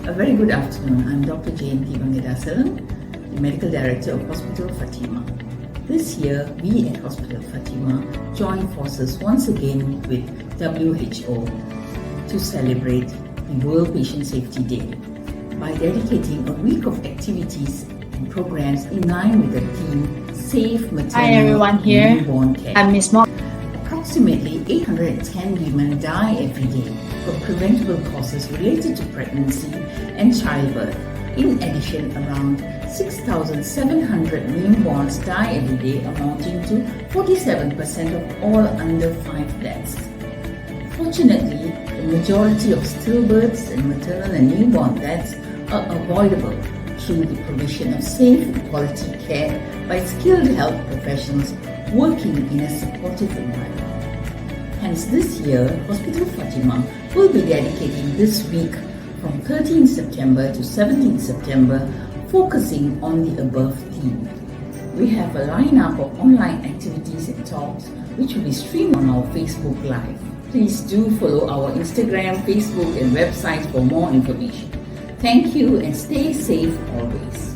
A very good afternoon. I'm Dr. Jane Tibangedasalam, the Medical Director of Hospital Fatima. This year, we at Hospital Fatima join forces once again with WHO to celebrate the World Patient Safety Day by dedicating a week of activities and programs in line with the theme Safe Maternal and Newborn Care. I'm Ms. Mock. Approximately 810 women die every day from preventable causes related to pregnancy and childbirth. In addition, around 6,700 newborns die every day, amounting to 47% of all under 5 deaths. Fortunately, the majority of stillbirths and maternal and newborn deaths are avoidable through the provision of safe and quality care by skilled health professionals working in a supportive environment. Hence, this year, Hospital Fatima will be dedicating this week from 13 September to 17 September, focusing on the above theme. We have a lineup of online activities and talks which will be streamed on our Facebook Live. Please do follow our Instagram, Facebook and website for more information. Thank you and stay safe always.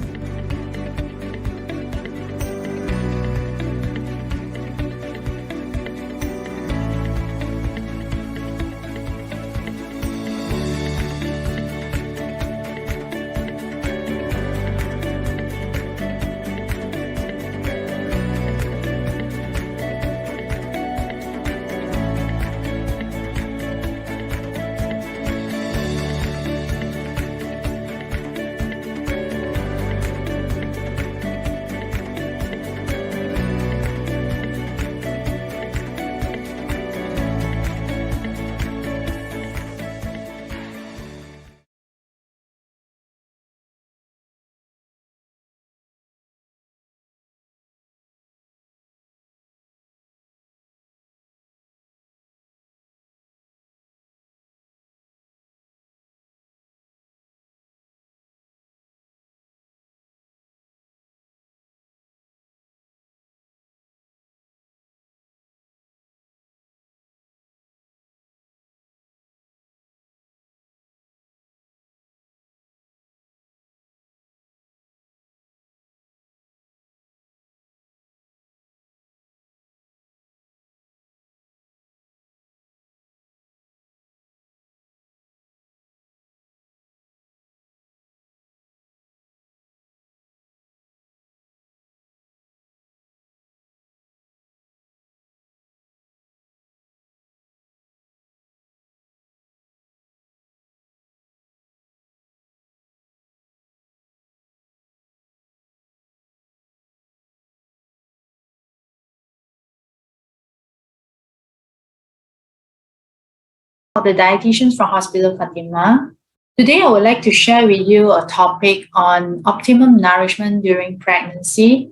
The dietitians from Hospital Fatima. Today, I would like to share with you a topic on optimum nourishment during pregnancy.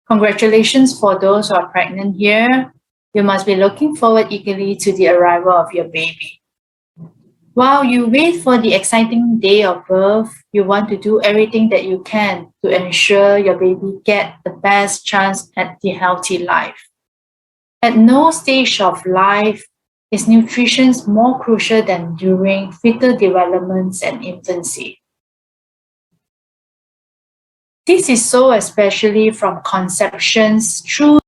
Congratulations for those who are pregnant here. You must be looking forward eagerly to the arrival of your baby. While you wait for the exciting day of birth, you want to do everything that you can to ensure your baby gets the best chance at the healthy life. At no stage of life is nutrition more crucial than during fetal development and infancy. This is so especially from conceptions through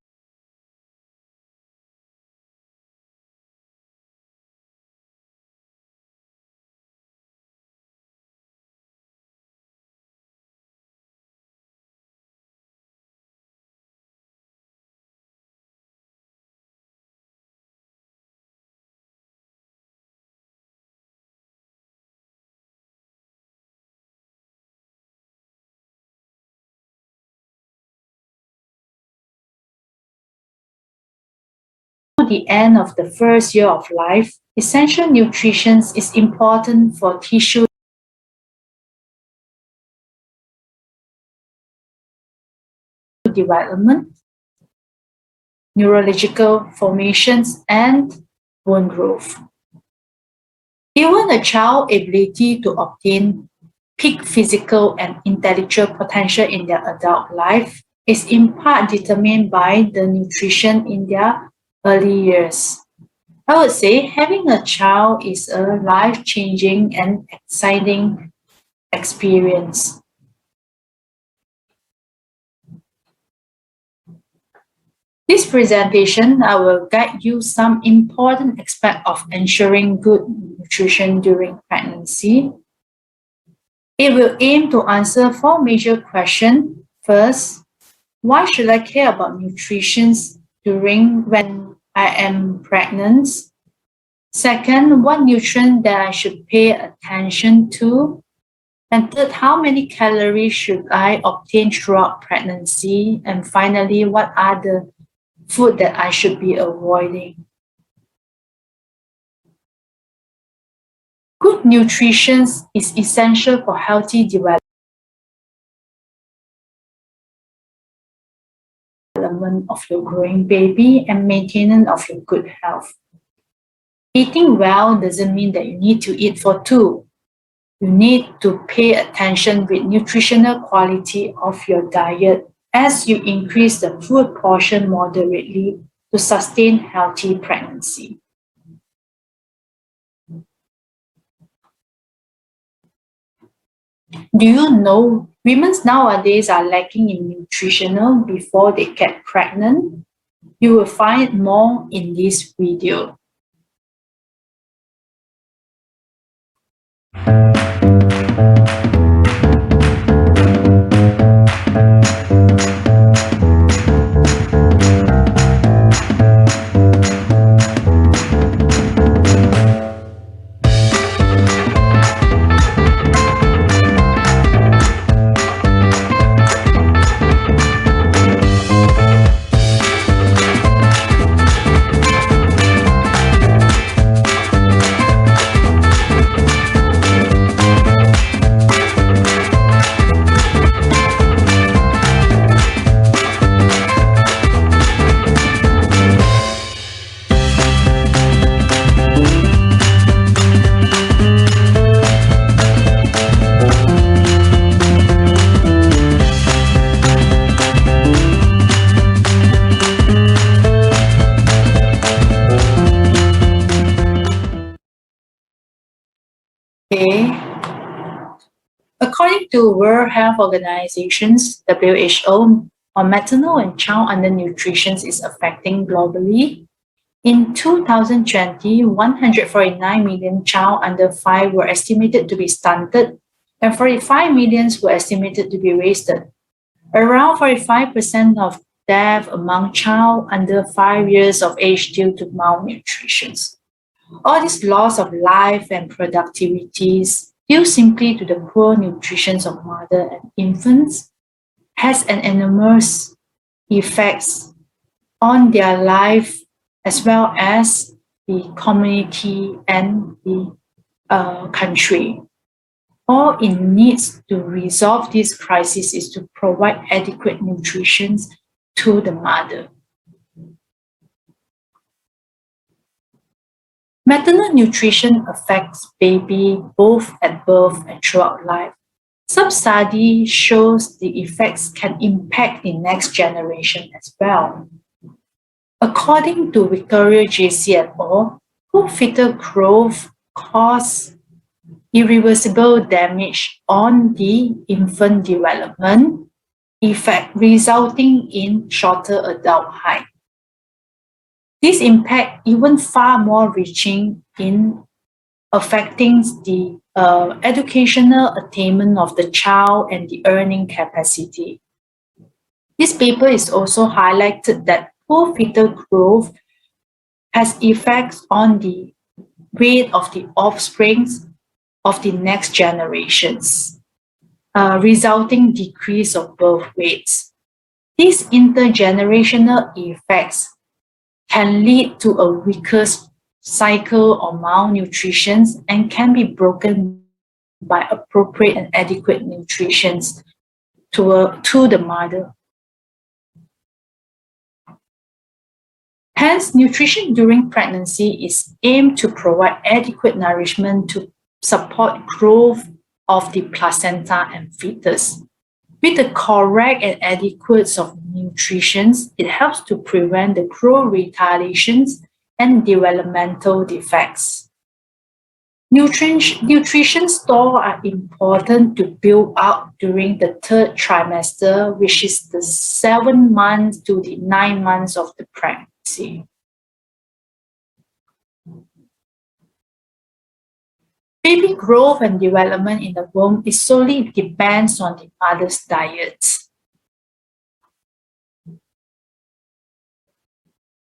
the end of the first year of life. Essential nutrition is important for tissue development, neurological formations, and bone growth. Even a child's ability to obtain peak physical and intellectual potential in their adult life is in part determined by the nutrition in their early years. I would say having a child is a life-changing and exciting experience. This presentation, I will guide you some important aspects of ensuring good nutrition during pregnancy. It will aim to answer four major questions. First, why should I care about nutrition during when I am pregnant? Second, what nutrient that I should pay attention to? And third, how many calories should I obtain throughout pregnancy? And finally, what are the food that I should be avoiding? Good nutrition is essential for healthy development of your growing baby and maintenance of your good health. Eating well doesn't mean that you need to eat for two. You need to pay attention with nutritional quality of your diet as you increase the food portion moderately to sustain healthy pregnancy. Do you know women nowadays are lacking in nutritional before they get pregnant? You will find more in this video. Okay. According to World Health Organization's WHO, on maternal and child undernutrition is affecting globally. In 2020, 149 million child under 5 were estimated to be stunted, and 45 million were estimated to be wasted. Around 45% of death among child under 5 years of age due to malnutrition. All this loss of life and productivity due simply to the poor nutrition of mother and infants has an enormous effects on their life as well as the community and the country. All it needs to resolve this crisis is to provide adequate nutrition to the mother. Maternal nutrition affects baby both at birth and throughout life. Some study shows the effects can impact the next generation as well. According to Victoria JC et al., poor fetal growth causes irreversible damage on the infant development, effect resulting in shorter adult height. This impact even far more reaching in affecting the educational attainment of the child and the earning capacity. This paper is also highlighted that poor fetal growth has effects on the weight of the offspring of the next generations, resulting decrease of birth weights. These intergenerational effects can lead to a weaker cycle of malnutrition and can be broken by appropriate and adequate nutrition to the mother. Hence, nutrition during pregnancy is aimed to provide adequate nourishment to support growth of the placenta and fetus. With the correct and adequate of nutrition, it helps to prevent the growth retardations and developmental defects. Nutrition stores are important to build up during the third trimester, which is the 7 months to the 9 months of the pregnancy. Baby growth and development in the womb is solely depends on the mother's diet.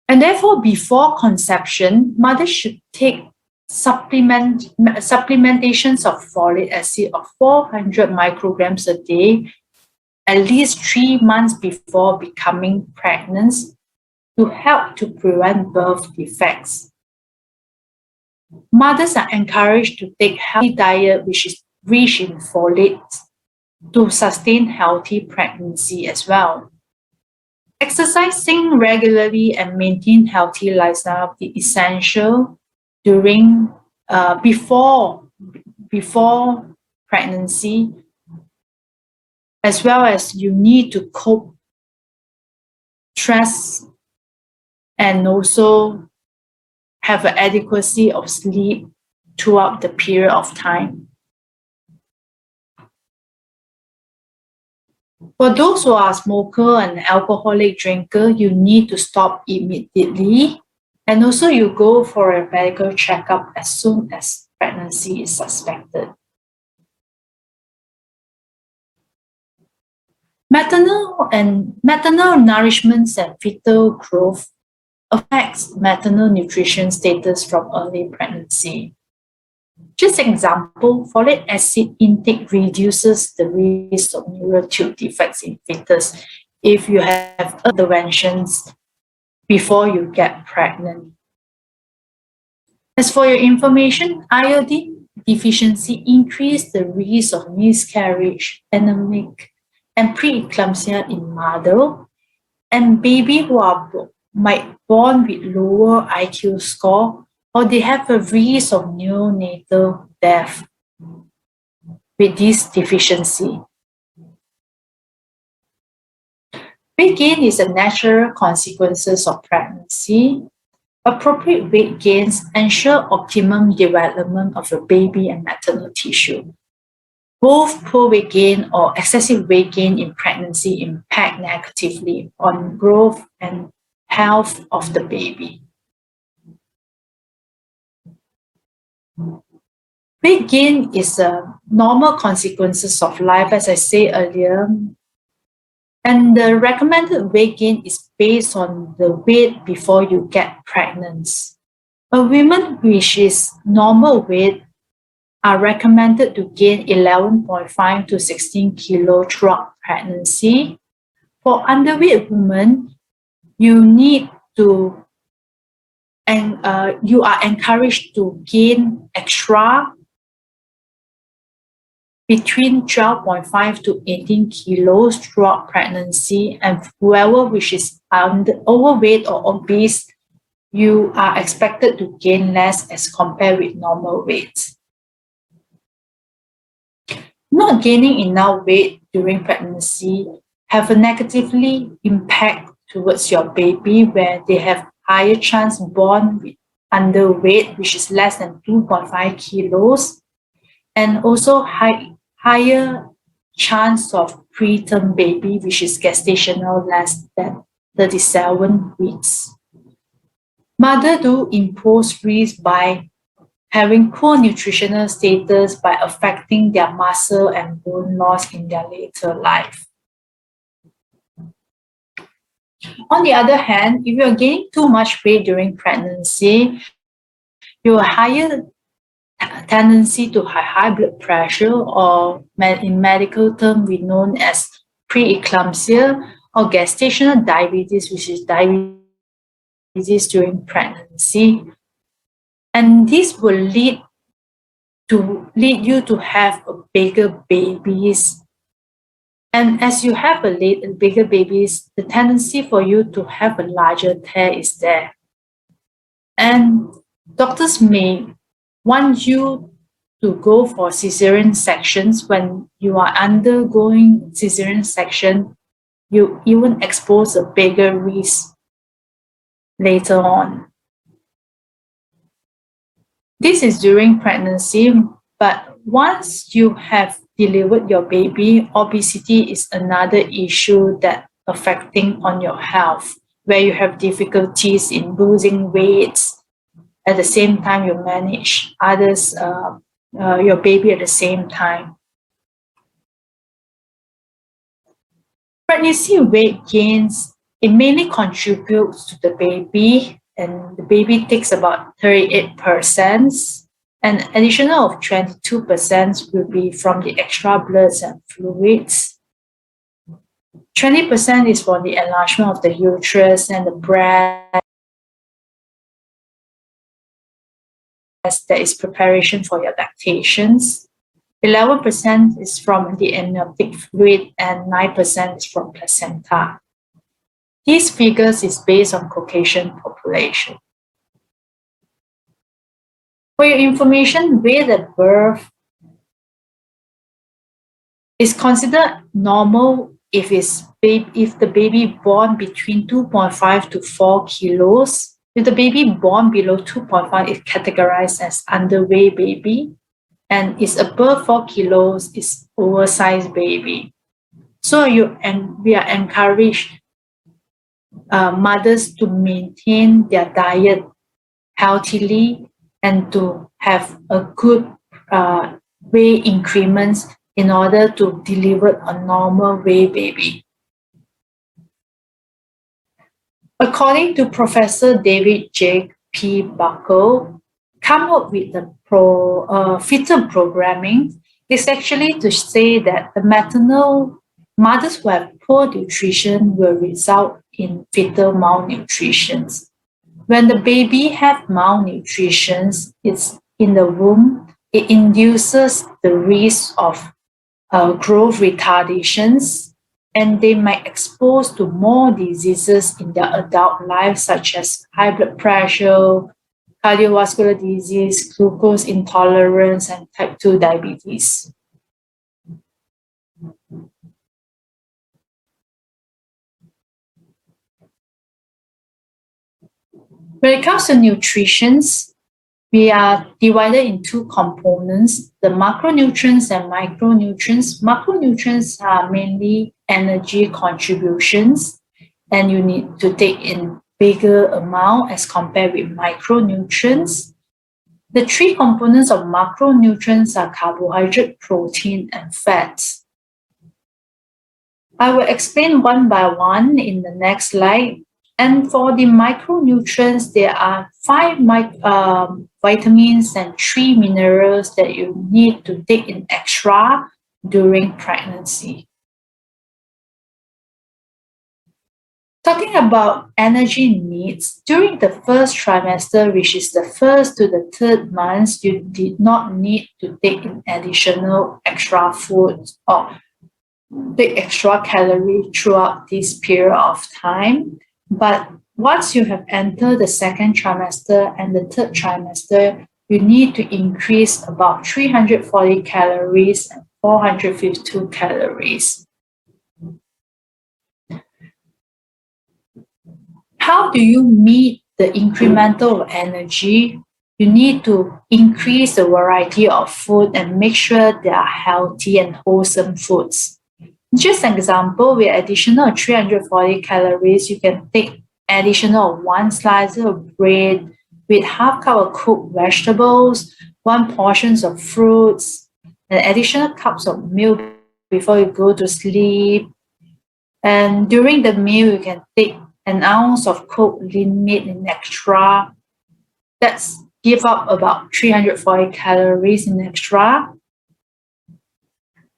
And therefore, before conception, mothers should take supplementations of folic acid of 400 micrograms a day at least 3 months before becoming pregnant to help to prevent birth defects. Mothers are encouraged to take healthy diet which is rich in folate to sustain healthy pregnancy as well. Exercising regularly and maintain healthy lifestyle is essential during before pregnancy, as well as you need to cope stress and also have an adequacy of sleep throughout the period of time. For those who are smoker and alcoholic drinker, you need to stop immediately. And also you go for a medical checkup as soon as pregnancy is suspected. Maternal nourishment and fetal growth affects maternal nutrition status from early pregnancy. Just example, folic acid intake reduces the risk of neural tube defects in fetus if you have interventions before you get pregnant. As for your information, iodine deficiency increases the risk of miscarriage, anemic, and preeclampsia in mother, and baby who are might born with lower IQ score, or they have a risk of neonatal death with this deficiency. Weight gain is a natural consequence of pregnancy. Appropriate weight gains ensure optimum development of your baby and maternal tissue. Both poor weight gain or excessive weight gain in pregnancy impact negatively on growth and health of the baby. Weight gain is a normal consequence of life, as I said earlier, and the recommended weight gain is based on the weight before you get pregnant. A woman which is normal weight are recommended to gain 11.5 to 16 kilo throughout pregnancy. For underweight women, you need to you are encouraged to gain extra between 12.5 to 18 kilos throughout pregnancy, and whoever which is overweight or obese, you are expected to gain less as compared with normal weight. Not gaining enough weight during pregnancy have a negatively impact towards your baby, where they have higher chance born with underweight, which is less than 2.5 kilos, and also higher chance of preterm baby, which is gestational less than 37 weeks. Mother do impose risk by having poor nutritional status by affecting their muscle and bone loss in their later life. On the other hand, if you are gaining too much weight during pregnancy, you have a higher tendency to have high blood pressure, or in medical term we known as preeclampsia, or gestational diabetes, which is diabetes during pregnancy. And this will lead you to have a bigger babies. And as you have a bigger babies, the tendency for you to have a larger tear is there. And doctors may want you to go for cesarean sections. When you are undergoing cesarean section, you even expose a bigger risk later on. This is during pregnancy, but once you have delivered your baby, obesity is another issue that affecting on your health, where you have difficulties in losing weight. At the same time, you manage your baby at the same time. Pregnancy weight gains, it mainly contributes to the baby, and the baby takes about 38%. An additional of 22% will be from the extra bloods and fluids. 20% is for the enlargement of the uterus and the breast. That is preparation for your lactations. 11% is from the amniotic fluid and 9% is from placenta. These figures is based on Caucasian population. For your information, weight at birth is considered normal if the baby born between 2.5 to 4 kilos. If the baby born below 2.5 is categorized as underweight baby, and is above 4 kilos is oversized baby. So we are encouraged mothers to maintain their diet healthily and to have a good weight increments in order to deliver a normal weight baby. According to Professor David J. P. Buckle, come up with the fetal programming is actually to say that the maternal mothers who have poor nutrition will result in fetal malnutrition. When the baby have malnutrition, it's in the womb, it induces the risk of growth retardations, and they might expose to more diseases in their adult life, such as high blood pressure, cardiovascular disease, glucose intolerance, and type 2 diabetes. When it comes to nutrition, we are divided in two components, the macronutrients and micronutrients. Macronutrients are mainly energy contributions, and you need to take in bigger amount as compared with micronutrients. The three components of macronutrients are carbohydrate, protein, and fats. I will explain one by one in the next slide. And for the micronutrients, there are 5 vitamins and 3 minerals that you need to take in extra during pregnancy. Talking about energy needs, during the first trimester, which is the first to the 3rd month, you did not need to take in additional extra food or take extra calorie throughout this period of time. But once you have entered the 2nd trimester and the 3rd trimester, you need to increase about 340 calories and 452 calories. How do you meet the incremental energy? You need to increase the variety of food and make sure they are healthy and wholesome foods. Just an example, with additional 340 calories, you can take additional 1 slice of bread with half cup of cooked vegetables, 1 portion of fruits, and additional cups of milk before you go to sleep. And during the meal, you can take 1 ounce of cooked lean meat in extra. That's give up about 340 calories in extra.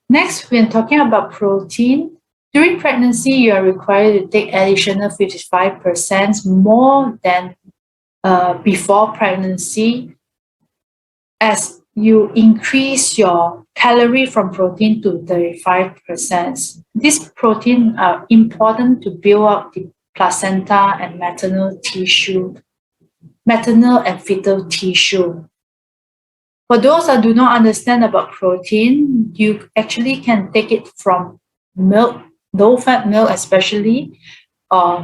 Next, when talking about protein, during pregnancy, you are required to take additional 55% more than before pregnancy, as you increase your calorie from protein to 35%. These protein are important to build up the placenta and maternal and fetal tissue. For those that do not understand about protein, you actually can take it from milk, low-fat milk especially,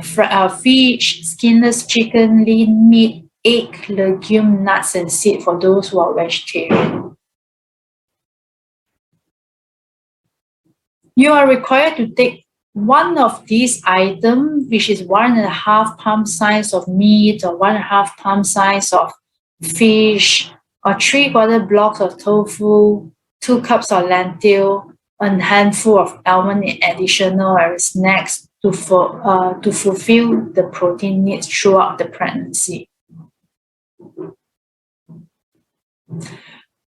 fish, skinless chicken, lean meat, egg, legume, nuts, and seed for those who are vegetarian. You are required to take one of these items, which is 1.5 palm size of meat or 1.5 palm size of fish or 3/4 blocks of tofu, 2 cups of lentil, a handful of almond in additional as snacks to fulfill the protein needs throughout the pregnancy.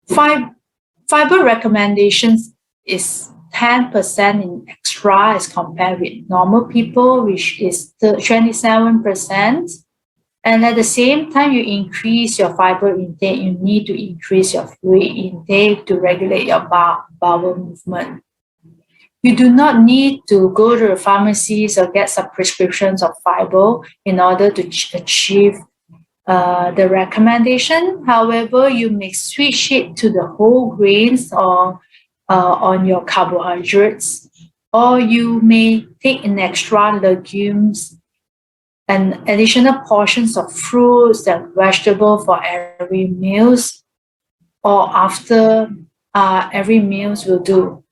Fiber recommendations is 10% in extra as compared with normal people, which is 27%. And at the same time, you increase your fiber intake, you need to increase your fluid intake to regulate your bowel movement. You do not need to go to the pharmacies or get some prescriptions of fiber in order to achieve the recommendation. However, you may switch it to the whole grains or on your carbohydrates, or you may take an extra legumes and additional portions of fruits and vegetables for every meals, or after every meals will do.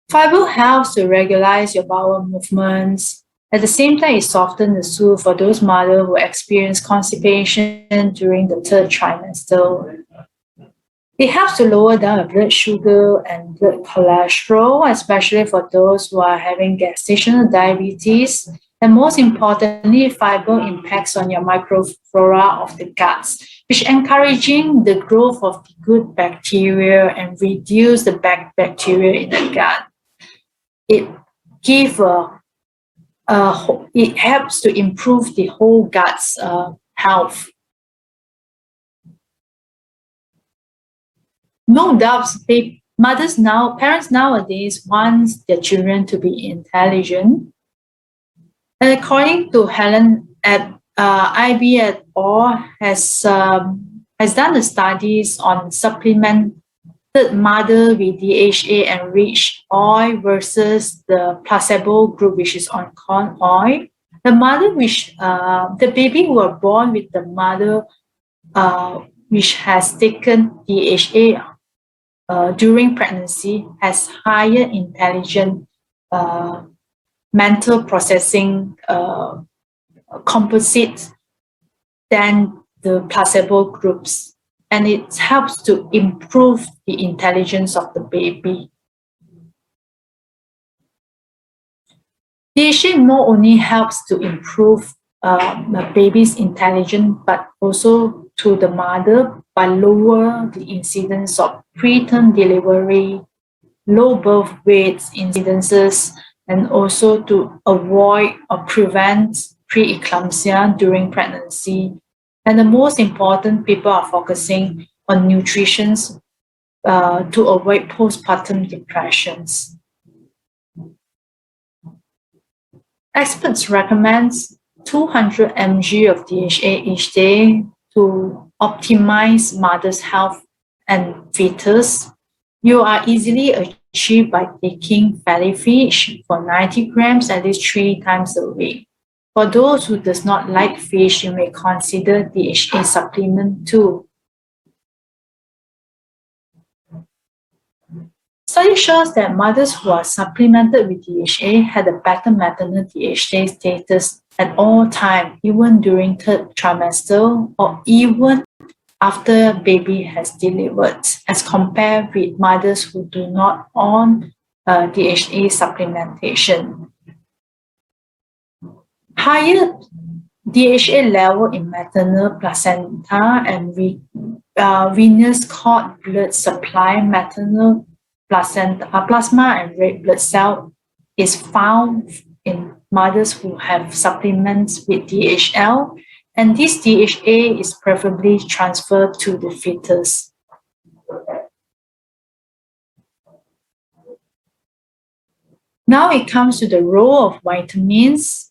Fiber helps to regulate your bowel movements. At the same time, it softens the stool for those mothers who experience constipation during the 3rd trimester. It helps to lower down blood sugar and blood cholesterol, especially for those who are having gestational diabetes. And most importantly, fiber impacts on your microflora of the guts, which encouraging the growth of the good bacteria and reduce the bad bacteria in the gut. It helps to improve the whole gut's health. No doubts, parents nowadays want their children to be intelligent. And according to Helen at IB et al. Has done the studies on supplemented mother with DHA enriched oil versus the placebo group, which is on corn oil. The baby who are born with the mother which has taken DHA during pregnancy has higher intelligent mental processing composite than the placebo groups, and it helps to improve the intelligence of the baby. DHA not only helps to improve the baby's intelligence, but also to the mother by lower the incidence of preterm delivery, low birth weights incidences, and also to avoid or prevent preeclampsia during pregnancy. And the most important, people are focusing on nutrition to avoid postpartum depressions. Experts recommend 200 mg of DHA each day to optimize mother's health and fetus. You are easily achieved by taking fatty fish for 90 grams at least 3 times a week. For those who does not like fish, you may consider DHA supplement too. Study shows that mothers who are supplemented with DHA had a better maternal DHA status at all times, even during 3rd trimester or even after baby has delivered, as compared with mothers who do not on DHA supplementation. Higher DHA level in maternal placenta and venous cord blood supply, maternal placenta, plasma and red blood cell is found in mothers who have supplements with DHL, and this DHA is preferably transferred to the fetus. Now it comes to the role of vitamins.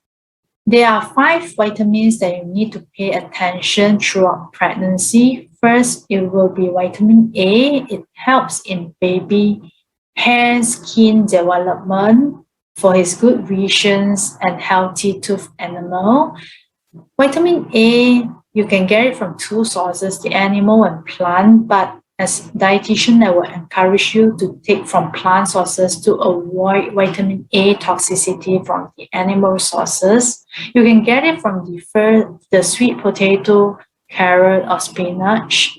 There are 5 vitamins that you need to pay attention throughout pregnancy. First, it will be vitamin A. It helps in baby hair, skin development, for his good visions and healthy tooth enamel. Vitamin A, you can get it from two sources, the animal and plant, but as dietitian, I will encourage you to take from plant sources to avoid vitamin A toxicity from the animal sources. You can get it from the sweet potato, carrot, or spinach.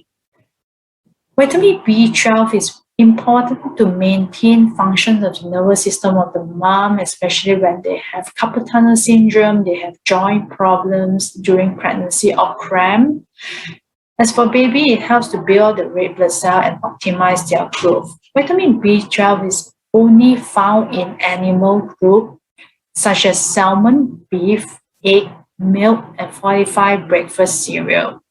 Vitamin B12 is important to maintain function of the nervous system of the mom, especially when they have carpal tunnel syndrome, they have joint problems during pregnancy or cramp. As for baby, it helps to build the red blood cell and optimize their growth. Vitamin B12 is only found in animal group, such as salmon, beef, egg, milk, and fortified breakfast cereal.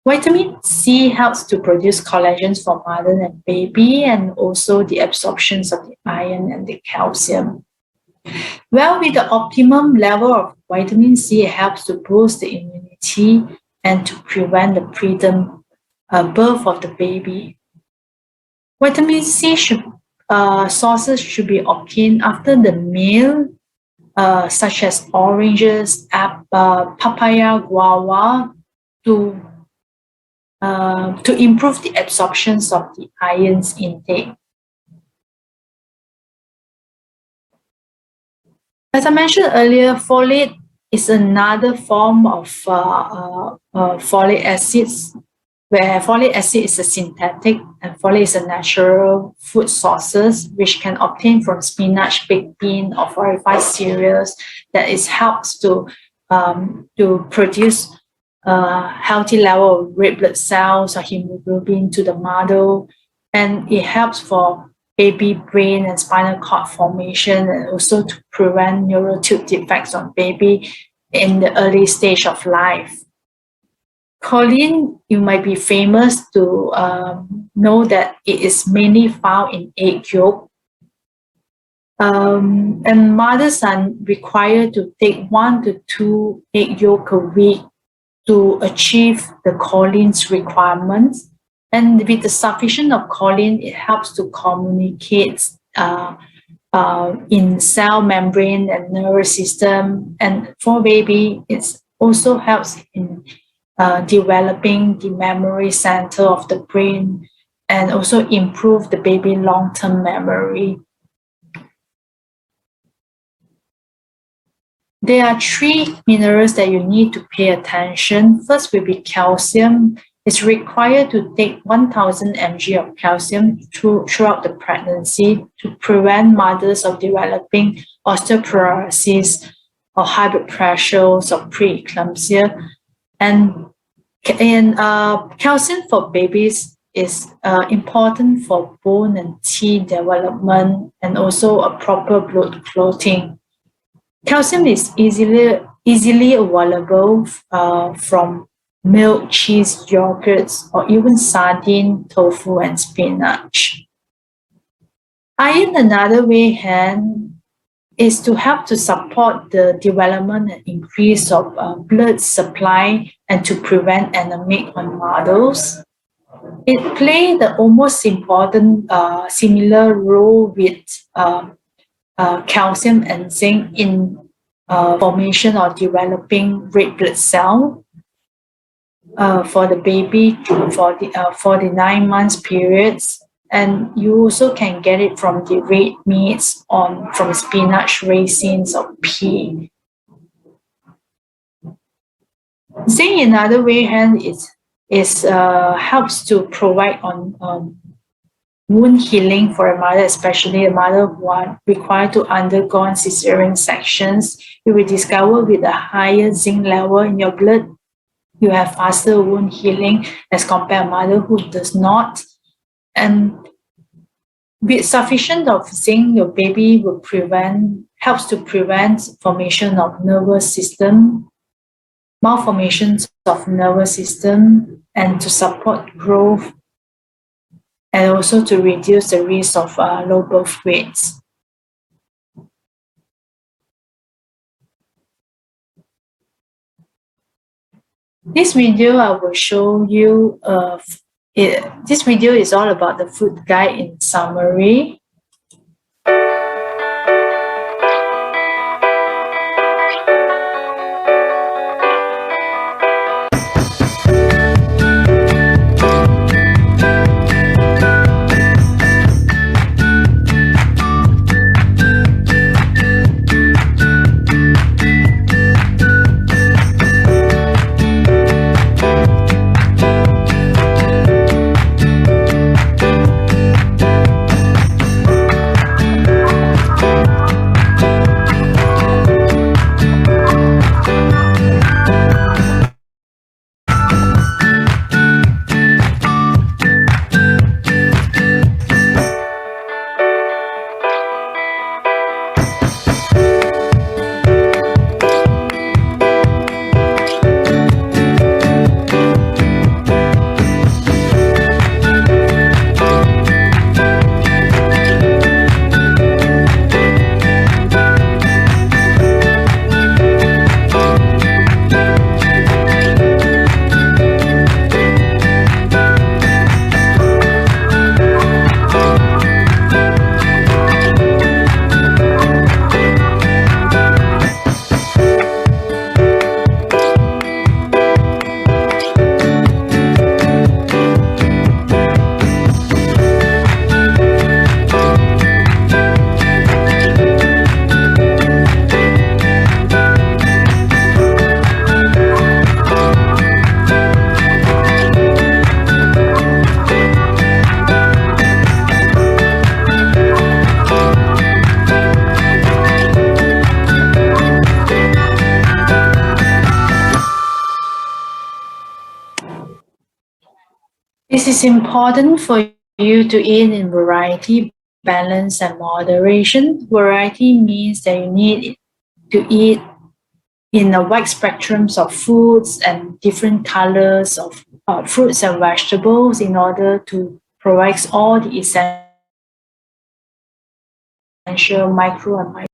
Vitamin C helps to produce collagens for mother and baby, and also the absorptions of the iron and the calcium. Well, with the optimum level of vitamin C, it helps to boost the immunity and to prevent the preterm birth of the baby. Vitamin C sources should be obtained after the meal, such as oranges, papaya, guava, to improve the absorptions of the ions intake. As I mentioned earlier, folate is another form of folic acids, where folic acid is a synthetic and folate is a natural food sources which can obtain from spinach, baked bean, or fortified cereals that helps to produce healthy level of red blood cells or hemoglobin to the mother, and it helps for baby brain and spinal cord formation, and also to prevent neural tube defects on baby in the early stage of life. Choline, you might be famous to know that it is mainly found in egg yolk. And mothers are required to take 1 to 2 egg yolk a week to achieve the choline's requirements. And with the sufficient of choline, it helps to communicate in cell membrane and nervous system. And for baby, it also helps in developing the memory center of the brain and also improve the baby long-term memory. There are 3 minerals that you need to pay attention. First will be calcium. It's required to take 1,000 mg of calcium throughout the pregnancy to prevent mothers of developing osteoporosis or high blood pressures or preeclampsia. And calcium for babies is important for bone and teeth development and also a proper blood clotting. Calcium is easily available from milk, cheese, yogurts, or even sardine, tofu, and spinach. Iron, another way hand, is to help to support the development and increase of blood supply and to prevent anemic on mothers. It plays the almost important similar role with calcium and zinc in formation or developing red blood cell. For the baby for the 9 months periods, and you also can get it from the red meats from spinach, raisins, or pea. Zinc, in another way, helps to provide on wound healing for a mother, especially a mother who are required to undergo cesarean sections. You will discover with a higher zinc level in your blood, you have faster wound healing as compared to a mother who does not. And with sufficient of zinc, your baby helps to prevent formation of nervous system, malformations of nervous system, and to support growth, and also to reduce the risk of low birth weights. This video I will show you, this video is all about the food guide in summary. This is important for you to eat in variety, balance, and moderation. Variety means that you need to eat in a wide spectrum of foods and different colors of fruits and vegetables in order to provide all the essential micro and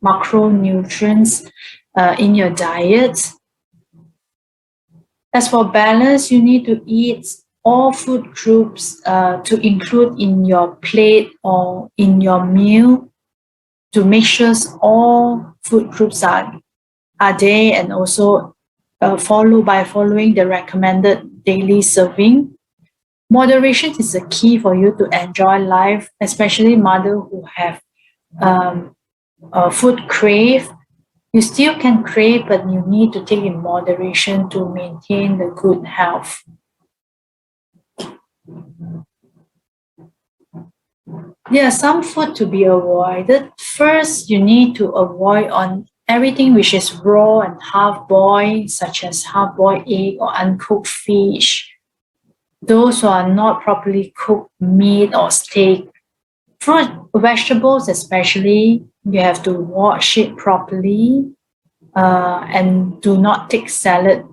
macronutrients in your diet. As for balance, you need to eat all food groups to include in your plate or in your meal to make sure all food groups are there, and also following the recommended daily serving. Moderation is the key for you to enjoy life, especially mothers who have food crave. You still can crave, but you need to take in moderation to maintain the good health. There are some food to be avoided. First, you need to avoid on everything which is raw and half-boiled, such as half-boiled egg or uncooked fish. Those who are not properly cooked meat or steak. Fruit, vegetables especially, you have to wash it properly and do not take salad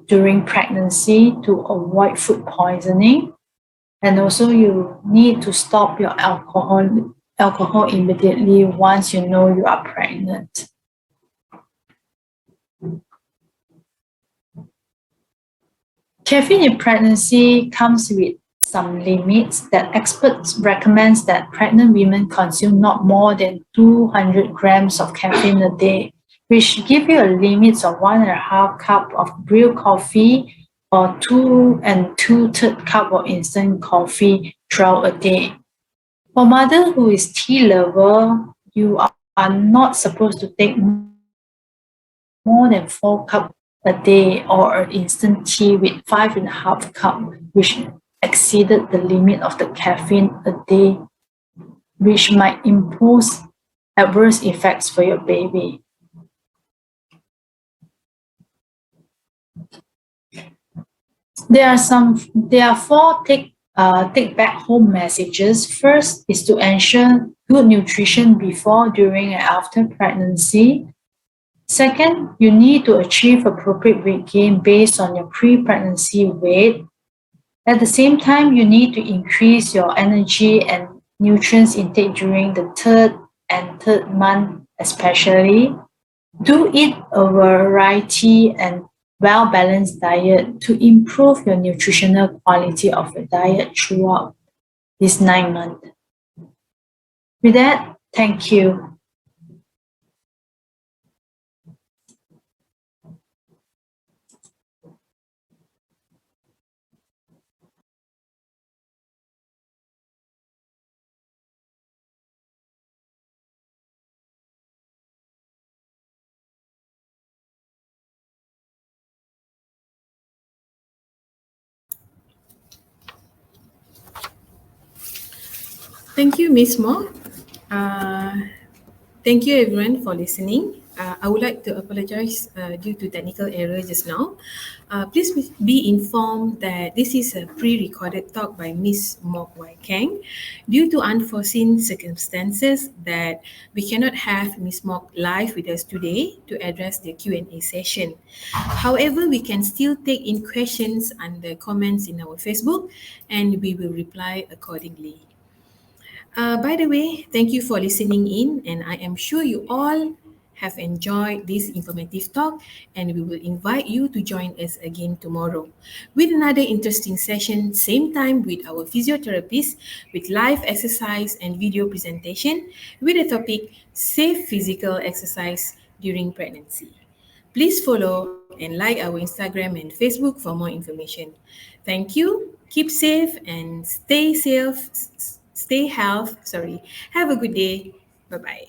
during pregnancy to avoid food poisoning. And also you need to stop your alcohol immediately once you know you are pregnant. Caffeine in pregnancy comes with some limits that experts recommend that pregnant women consume not more than 200 grams of caffeine a day, which give you a limit of 1.5 cup of real coffee or 2 2/3 cup of instant coffee throughout a day. For mother who is tea lover, you are not supposed to take more than 4 cups a day or an instant tea with 5.5 cup, which exceeded the limit of the caffeine a day, which might impose adverse effects for your baby. There are 4 take back home messages. First is to ensure good nutrition before, during, and after pregnancy. Second, you need to achieve appropriate weight gain based on your pre-pregnancy weight. At the same time, you need to increase your energy and nutrients intake during the third month especially. Do eat a variety and well-balanced diet to improve your nutritional quality of your diet throughout this 9 months. With that, thank you. Thank you, Ms. Mo. Thank you, everyone, for listening. I would like to apologize due to technical error just now. Please be informed that this is a pre-recorded talk by Ms. Mok Wai Keng. Due to unforeseen circumstances that we cannot have Ms. Mok live with us today to address the Q&A session. However, we can still take in questions and the comments in our Facebook, and we will reply accordingly. By the way, thank you for listening in, and I am sure you all have enjoyed this informative talk, and we will invite you to join us again tomorrow with another interesting session, same time with our physiotherapist, with live exercise and video presentation with the topic Safe Physical Exercise During Pregnancy. Please follow and like our Instagram and Facebook for more information. Thank you. Keep safe and stay safe. Stay healthy. Sorry. Have a good day. Bye bye.